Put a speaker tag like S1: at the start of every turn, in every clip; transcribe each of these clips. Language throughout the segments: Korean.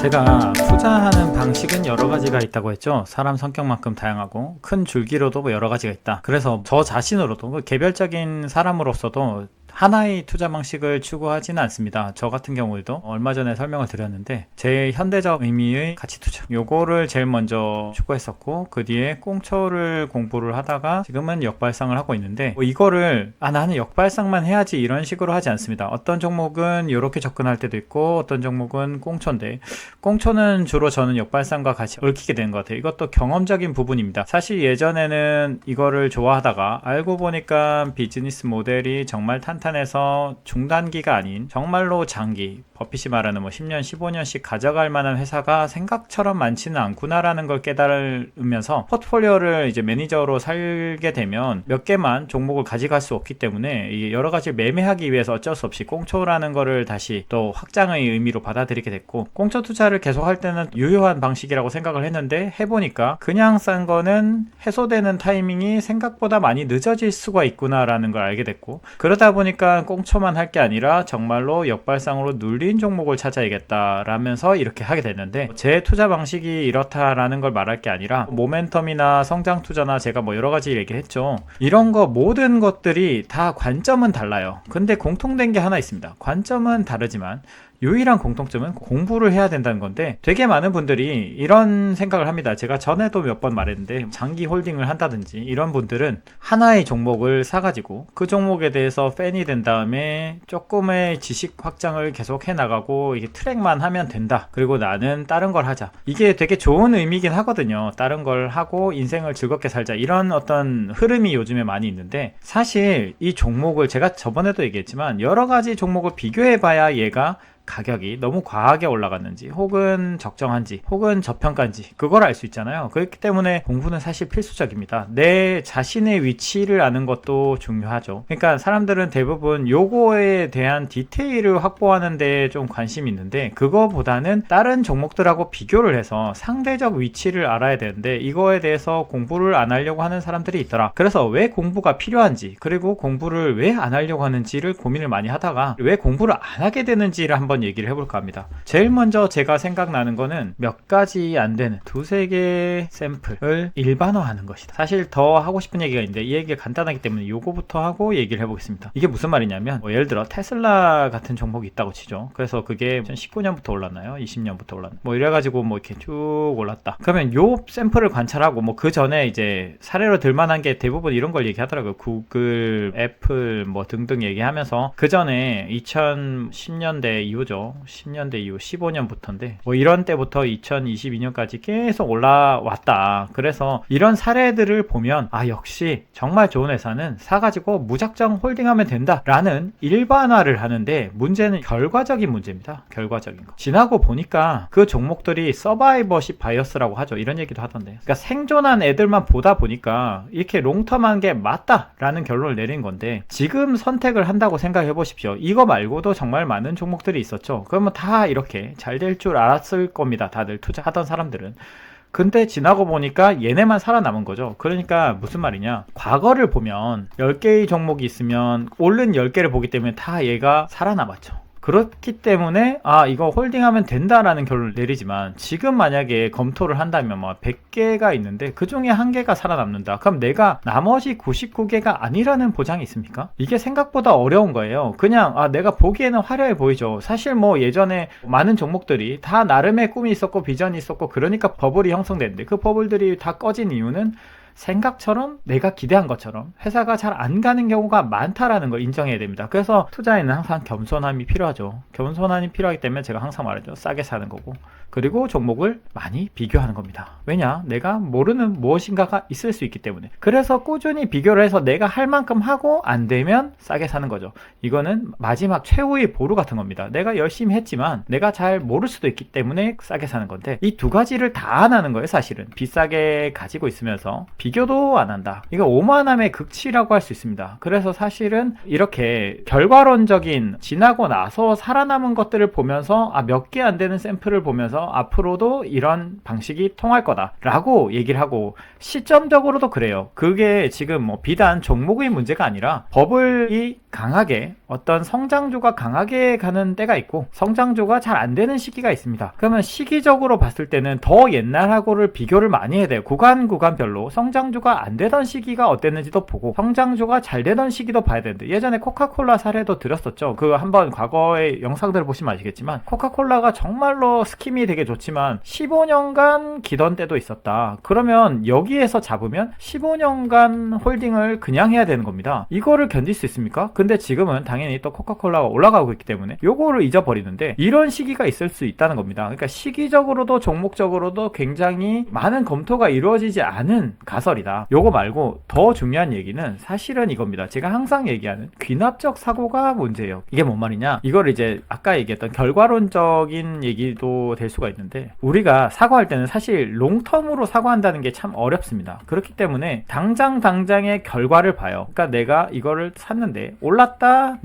S1: 제가 투자하는 방식은 여러 가지가 있다고 했죠. 사람 성격만큼 다양하고 큰 줄기로도 여러 가지가 있다. 그래서 저 자신으로도 개별적인 사람으로서도 하나의 투자 방식을 추구하지는 않습니다. 저 같은 경우에도 얼마 전에 설명을 드렸는데 제 현대적 의미의 가치 투자 요거를 제일 먼저 추구했었고, 그 뒤에 꽁초를 공부를 하다가 지금은 역발상을 하고 있는데, 이거를 나는 역발상만 해야지 이런 식으로 하지 않습니다. 어떤 종목은 이렇게 접근할 때도 있고 어떤 종목은 꽁초인데, 꽁초는 주로 저는 역발상과 같이 얽히게 되는 것 같아요. 이것도 경험적인 부분입니다. 사실 예전에는 이거를 좋아하다가 알고 보니까 비즈니스 모델이 정말 탄탄해서 중단기가 아닌 정말로 장기, 버핏이 말하는 10년, 15년씩 가져갈 만한 회사가 생각처럼 많지는 않구나라는 걸 깨달으면서 포트폴리오를 이제 매니저로 살게 되면 몇 개만 종목을 가져갈 수 없기 때문에 이게 여러 가지 매매하기 위해서 어쩔 수 없이 꽁초라는 거를 다시 또 확장의 의미로 받아들이게 됐고, 꽁초 투자를 계속 할 때는 유효한 방식이라고 생각을 했는데 해보니까 그냥 싼 거는 해소되는 타이밍이 생각보다 많이 늦어질 수가 있구나라는 걸 알게 됐고, 그러다 보니까 꽁초만 할 게 아니라 정말로 역발상으로 눌린 종목을 찾아야겠다라면서 이렇게 하게 됐는데, 제 투자 방식이 이렇다라는 걸 말할 게 아니라 모멘텀이나 성장 투자나 제가 여러 가지 얘기했죠. 이런 거 모든 것들이 다 관점은 달라요. 근데 공통된 게 하나 있습니다. 관점은 다르지만 유일한 공통점은 공부를 해야 된다는 건데, 되게 많은 분들이 이런 생각을 합니다. 제가 전에도 몇 번 말했는데, 장기 홀딩을 한다든지 이런 분들은 하나의 종목을 사가지고 그 종목에 대해서 팬이 된 다음에 조금의 지식 확장을 계속 해나가고 이게 트랙만 하면 된다, 그리고 나는 다른 걸 하자, 이게 되게 좋은 의미긴 하거든요. 다른 걸 하고 인생을 즐겁게 살자, 이런 어떤 흐름이 요즘에 많이 있는데, 사실 이 종목을 제가 저번에도 얘기했지만 여러 가지 종목을 비교해 봐야 얘가 가격이 너무 과하게 올라갔는지 혹은 적정한지 혹은 저평가인지 그걸 알 수 있잖아요. 그렇기 때문에 공부는 사실 필수적입니다. 내 자신의 위치를 아는 것도 중요하죠. 그러니까 사람들은 대부분 요거에 대한 디테일을 확보하는 데 좀 관심이 있는데, 그거보다는 다른 종목들하고 비교를 해서 상대적 위치를 알아야 되는데 이거에 대해서 공부를 안 하려고 하는 사람들이 있더라. 그래서 왜 공부가 필요한지, 그리고 공부를 왜 안 하려고 하는지를 고민을 많이 하다가 왜 공부를 안 하게 되는지를 한번 얘기를 해볼까 합니다. 제일 먼저 제가 생각나는 거는 몇 가지 안 되는 두세 개의 샘플을 일반화하는 것이다. 사실 더 하고 싶은 얘기가 있는데 이 얘기가 간단하기 때문에 요거부터 하고 얘기를 해보겠습니다. 이게 무슨 말이냐면, 예를 들어 테슬라 같은 종목이 있다고 치죠. 그래서 그게 2019년부터 올랐나요? 20년부터 올랐나요? 이래가지고 이렇게 쭉 올랐다. 그러면 요 샘플을 관찰하고 그 전에 이제 사례로 들만한 게 대부분 이런 걸 얘기하더라고요. 구글, 애플 등등 얘기하면서 그 전에 2010년대 이후 10년대 이후 15년부터인데 이런 때부터 2022년까지 계속 올라왔다. 그래서 이런 사례들을 보면 역시 정말 좋은 회사는 사가지고 무작정 홀딩하면 된다라는 일반화를 하는데, 문제는 결과적인 문제입니다. 결과적인 거. 지나고 보니까 그 종목들이 서바이버십 바이어스라고 하죠. 이런 얘기도 하던데, 그러니까 생존한 애들만 보다 보니까 이렇게 롱텀한 게 맞다라는 결론을 내린 건데, 지금 선택을 한다고 생각해 보십시오. 이거 말고도 정말 많은 종목들이 있었죠. 그러면 다 이렇게 잘 될 줄 알았을 겁니다. 다들 투자하던 사람들은. 근데 지나고 보니까 얘네만 살아남은 거죠. 그러니까 무슨 말이냐, 과거를 보면 10개의 종목이 있으면 오른 10개를 보기 때문에 다 얘가 살아남았죠. 그렇기 때문에 이거 홀딩하면 된다라는 결론을 내리지만, 지금 만약에 검토를 한다면 100개가 있는데 그 중에 1개가 살아남는다. 그럼 내가 나머지 99개가 아니라는 보장이 있습니까? 이게 생각보다 어려운 거예요. 그냥 내가 보기에는 화려해 보이죠. 사실 예전에 많은 종목들이 다 나름의 꿈이 있었고 비전이 있었고, 그러니까 버블이 형성됐는데 그 버블들이 다 꺼진 이유는 생각처럼 내가 기대한 것처럼 회사가 잘 안 가는 경우가 많다라는 걸 인정해야 됩니다. 그래서 투자에는 항상 겸손함이 필요하죠. 겸손함이 필요하기 때문에 제가 항상 말하죠. 싸게 사는 거고, 그리고 종목을 많이 비교하는 겁니다. 왜냐? 내가 모르는 무엇인가가 있을 수 있기 때문에. 그래서 꾸준히 비교를 해서 내가 할 만큼 하고 안 되면 싸게 사는 거죠. 이거는 마지막 최후의 보루 같은 겁니다. 내가 열심히 했지만 내가 잘 모를 수도 있기 때문에 싸게 사는 건데, 이 두 가지를 다 안 하는 거예요. 사실은 비싸게 가지고 있으면서 비교도 안 한다. 이거 오만함의 극치라고 할 수 있습니다. 그래서 사실은 이렇게 결과론적인, 지나고 나서 살아남은 것들을 보면서 몇 개 안 되는 샘플을 보면서 앞으로도 이런 방식이 통할 거다 라고 얘기를 하고, 시점적으로도 그래요. 그게 지금 뭐 비단 종목의 문제가 아니라 버블이 강하게, 어떤 성장주가 강하게 가는 때가 있고 성장주가 잘 안 되는 시기가 있습니다. 그러면 시기적으로 봤을 때는 더 옛날하고를 비교를 많이 해야 돼요. 구간별로 성장주가 안 되던 시기가 어땠는지도 보고 성장주가 잘 되던 시기도 봐야 되는데, 예전에 코카콜라 사례도 드렸었죠. 그 한번 과거의 영상들을 보시면 아시겠지만 코카콜라가 정말로 스킴이 되게 좋지만 15년간 기던 때도 있었다. 그러면 여기에서 잡으면 15년간 홀딩을 그냥 해야 되는 겁니다. 이거를 견딜 수 있습니까? 근데 지금은 당연히 또 코카콜라가 올라가고 있기 때문에 요거를 잊어버리는데, 이런 시기가 있을 수 있다는 겁니다. 그러니까 시기적으로도 종목적으로도 굉장히 많은 검토가 이루어지지 않은 가설이다. 요거 말고 더 중요한 얘기는 사실은 이겁니다. 제가 항상 얘기하는 귀납적 사고가 문제예요. 이게 뭔 말이냐, 이걸 이제 아까 얘기했던 결과론적인 얘기도 될 수가 있는데, 우리가 사고할 때는 사실 롱텀으로 사고한다는 게 참 어렵습니다. 그렇기 때문에 당장의 결과를 봐요. 그러니까 내가 이거를 샀는데 올랐다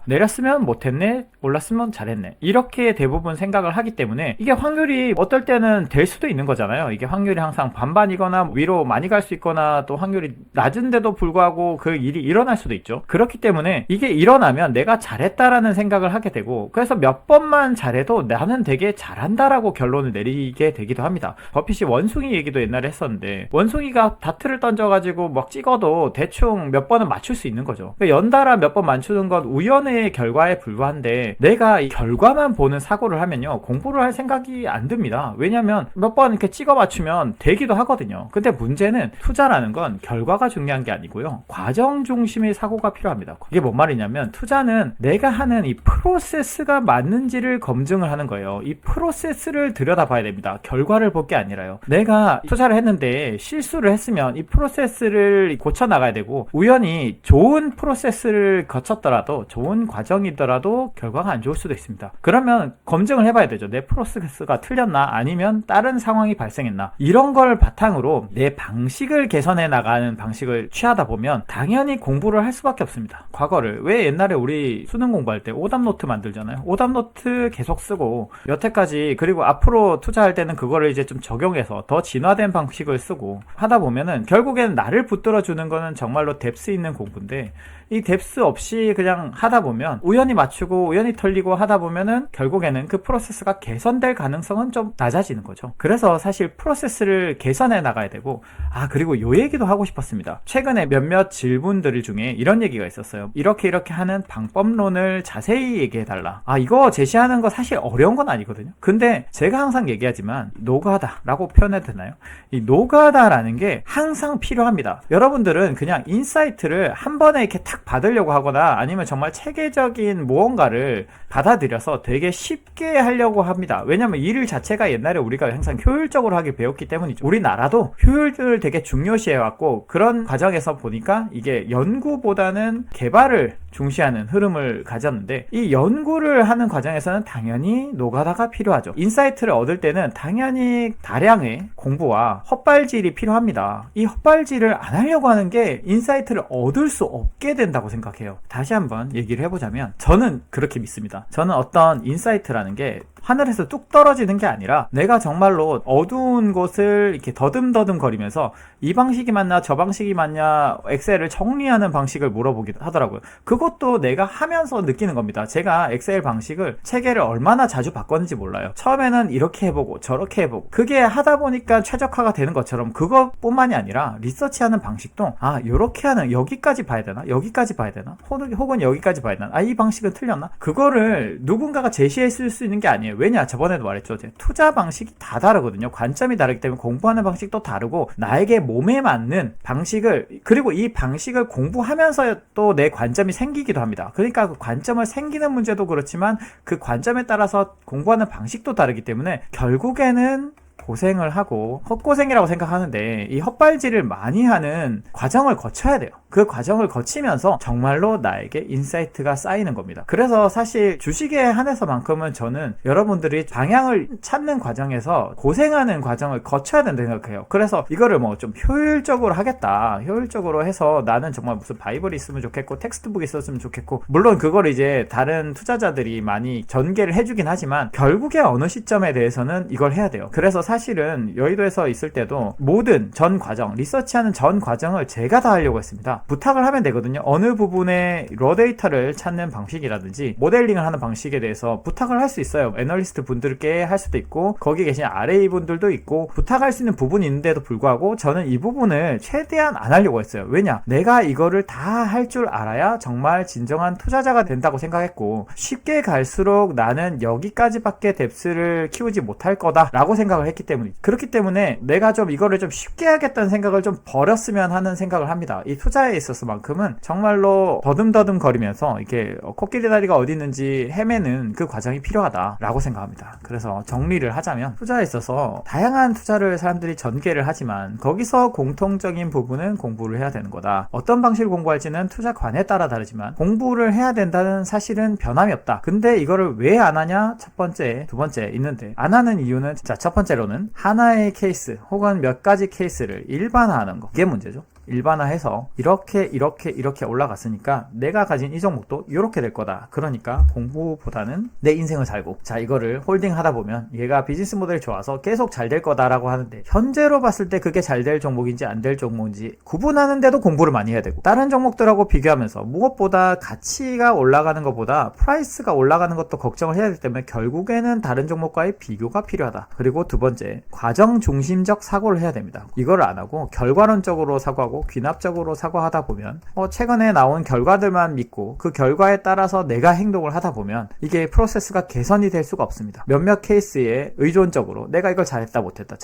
S1: 내렸으면 못했네, 올랐으면 잘했네, 이렇게 대부분 생각을 하기 때문에 이게 확률이 어떨 때는 될 수도 있는 거잖아요. 이게 확률이 항상 반반이거나 위로 많이 갈 수 있거나, 또 확률이 낮은데도 불구하고 그 일이 일어날 수도 있죠. 그렇기 때문에 이게 일어나면 내가 잘했다라는 생각을 하게 되고, 그래서 몇 번만 잘해도 나는 되게 잘한다라고 결론을 내리게 되기도 합니다. 버핏이 원숭이 얘기도 옛날에 했었는데, 원숭이가 다트를 던져가지고 막 찍어도 대충 몇 번은 맞출 수 있는 거죠. 그러니까 연달아 몇 번 맞추는 건 우연의 결과에 불과한데, 내가 이 결과만 보는 사고를 하면요, 공부를 할 생각이 안 듭니다. 왜냐면 몇 번 이렇게 찍어 맞추면 되기도 하거든요. 근데 문제는 투자라는 건 결과가 중요한 게 아니고요, 과정 중심의 사고가 필요합니다. 이게 뭔 말이냐면, 투자는 내가 하는 이 프로세스가 맞는지를 검증을 하는 거예요. 이 프로세스를 들여다봐야 됩니다. 결과를 볼 게 아니라요. 내가 투자를 했는데 실수를 했으면 이 프로세스를 고쳐 나가야 되고, 우연히 좋은 프로세스를 거쳤더라도, 좋은 과정이더라도 결과가 안 좋을 수도 있습니다. 그러면 검증을 해봐야 되죠. 내 프로세스가 틀렸나, 아니면 다른 상황이 발생했나. 이런 걸 바탕으로 내 방식을 개선해 나가는 방식을 취하다 보면 당연히 공부를 할 수밖에 없습니다. 과거를, 왜 옛날에 우리 수능 공부할 때 오답노트 만들잖아요. 오답노트 계속 쓰고 여태까지, 그리고 앞으로 투자할 때는 그거를 이제 좀 적용해서 더 진화된 방식을 쓰고 하다 보면은 결국에는 나를 붙들어 주는 거는 정말로 뎁스 있는 공부인데, 이 뎁스 없이 그냥 하다 보면 우연히 맞추고 우연히 털리고 하다 보면은 결국에는 그 프로세스가 개선될 가능성은 좀 낮아지는 거죠. 그래서 사실 프로세스를 개선해 나가야 되고, 그리고 요 얘기도 하고 싶었습니다. 최근에 몇몇 질문들 중에 이런 얘기가 있었어요. 이렇게 하는 방법론을 자세히 얘기해 달라. 이거 제시하는 거 사실 어려운 건 아니거든요. 근데 제가 항상 얘기하지만 노가다라고 표현해도 되나요? 이 노가다라는 게 항상 필요합니다. 여러분들은 그냥 인사이트를 한 번에 이렇게 탁 받으려고 하거나, 아니면 정말 체계적인 무언가를 받아들여서 되게 쉽게 하려고 합니다. 왜냐면 일 자체가 옛날에 우리가 항상 효율적으로 하기 배웠기 때문이죠. 우리나라도 효율을 되게 중요시해왔고, 그런 과정에서 보니까 이게 연구보다는 개발을 중시하는 흐름을 가졌는데, 이 연구를 하는 과정에서는 당연히 노가다가 필요하죠. 인사이트를 얻을 때는 당연히 다량의 공부와 헛발질이 필요합니다. 이 헛발질을 안 하려고 하는 게 인사이트를 얻을 수 없게 된다고 생각해요. 다시 한번 얘기를 해보자면, 저는 그렇게 믿습니다. 저는 어떤 인사이트라는 게 하늘에서 뚝 떨어지는 게 아니라, 내가 정말로 어두운 곳을 이렇게 더듬더듬 거리면서 이 방식이 맞나 저 방식이 맞냐 엑셀을 정리하는 방식을 물어보기도 하더라고요. 그것도 내가 하면서 느끼는 겁니다. 제가 엑셀 방식을, 체계를 얼마나 자주 바꿨는지 몰라요. 처음에는 이렇게 해보고 저렇게 해보고, 그게 하다 보니까 최적화가 되는 것처럼 그것뿐만이 아니라 리서치하는 방식도 요렇게 하는, 여기까지 봐야 되나, 여기까지 봐야 되나, 혹은 여기까지 봐야 되나, 이 방식은 틀렸나, 그거를 누군가가 제시해 줄 수 있는 게 아니에요. 왜냐, 저번에도 말했죠. 투자 방식이 다 다르거든요. 관점이 다르기 때문에 공부하는 방식도 다르고, 나에게 몸에 맞는 방식을, 그리고 이 방식을 공부하면서 또 내 관점이 생기기도 합니다. 그러니까 그 관점을 생기는 문제도 그렇지만, 그 관점에 따라서 공부하는 방식도 다르기 때문에 결국에는 고생을 하고, 헛고생이라고 생각하는데 이 헛발질을 많이 하는 과정을 거쳐야 돼요. 그 과정을 거치면서 정말로 나에게 인사이트가 쌓이는 겁니다. 그래서 사실 주식에 한해서만큼은 저는 여러분들이 방향을 찾는 과정에서 고생하는 과정을 거쳐야 된다고 생각해요. 그래서 이거를 뭐 좀 효율적으로 하겠다, 효율적으로 해서 나는 정말 무슨 바이블이 있으면 좋겠고 텍스트북이 있었으면 좋겠고, 물론 그걸 이제 다른 투자자들이 많이 전개를 해주긴 하지만 결국에 어느 시점에 대해서는 이걸 해야 돼요. 그래서 사실은 여의도에서 있을 때도 모든 전 과정, 리서치하는 전 과정을 제가 다 하려고 했습니다. 부탁을 하면 되거든요. 어느 부분에 러데이터를 찾는 방식이라든지 모델링을 하는 방식에 대해서 부탁을 할 수 있어요. 애널리스트 분들께 할 수도 있고 거기 계신 RA 분들도 있고 부탁할 수 있는 부분이 있는데도 불구하고 저는 이 부분을 최대한 안 하려고 했어요. 왜냐? 내가 이거를 다 할 줄 알아야 정말 진정한 투자자가 된다고 생각했고, 쉽게 갈수록 나는 여기까지밖에 뎁스를 키우지 못할 거다 라고 생각을 했기 때문에, 그렇기 때문에 내가 좀 이거를 좀 쉽게 하겠다는 생각을 좀 버렸으면 하는 생각을 합니다. 이 투자에 있어서만큼은 정말로 더듬더듬 거리면서 이렇게 코끼리 다리가 어디 있는지 헤매는 그 과정이 필요하다 라고 생각합니다. 그래서 정리를 하자면, 투자에 있어서 다양한 투자를 사람들이 전개를 하지만 거기서 공통적인 부분은 공부를 해야 되는 거다. 어떤 방식으로 공부할지는 투자관에 따라 다르지만 공부를 해야 된다는 사실은 변함이 없다. 근데 이거를 왜 안 하냐? 첫 번째, 두 번째 있는데, 안 하는 이유는, 자, 첫 번째로는 하나의 케이스 혹은 몇 가지 케이스를 일반화하는 거, 이게 문제죠. 일반화해서 이렇게 올라갔으니까 내가 가진 이 종목도 이렇게 될 거다. 그러니까 공부보다는 내 인생을 살고, 자, 이거를 홀딩 하다 보면 얘가 비즈니스 모델이 좋아서 계속 잘 될 거다라고 하는데, 현재로 봤을 때 그게 잘 될 종목인지 안 될 종목인지 구분하는데도 공부를 많이 해야 되고, 다른 종목들하고 비교하면서 무엇보다 가치가 올라가는 것보다 프라이스가 올라가는 것도 걱정을 해야 되기 때문에 결국에는 다른 종목과의 비교가 필요하다. 그리고 두 번째, 과정 중심적 사고를 해야 됩니다. 이거를 안 하고 결과론적으로 사고하고 귀납적으로 사고하다 보면 최근에 나온 결과들만 믿고 그 결과에 따라서 내가 행동을 하다 보면 이게 프로세스가 개선이 될 수가 없습니다. 몇몇 케이스에 의존적으로 내가 이걸 잘했다 못했다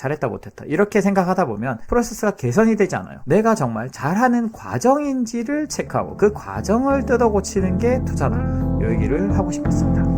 S1: 이렇게 생각하다 보면 프로세스가 개선이 되지 않아요. 내가 정말 잘하는 과정인지를 체크하고 그 과정을 뜯어 고치는 게 투자다. 이 얘기를 하고 싶었습니다.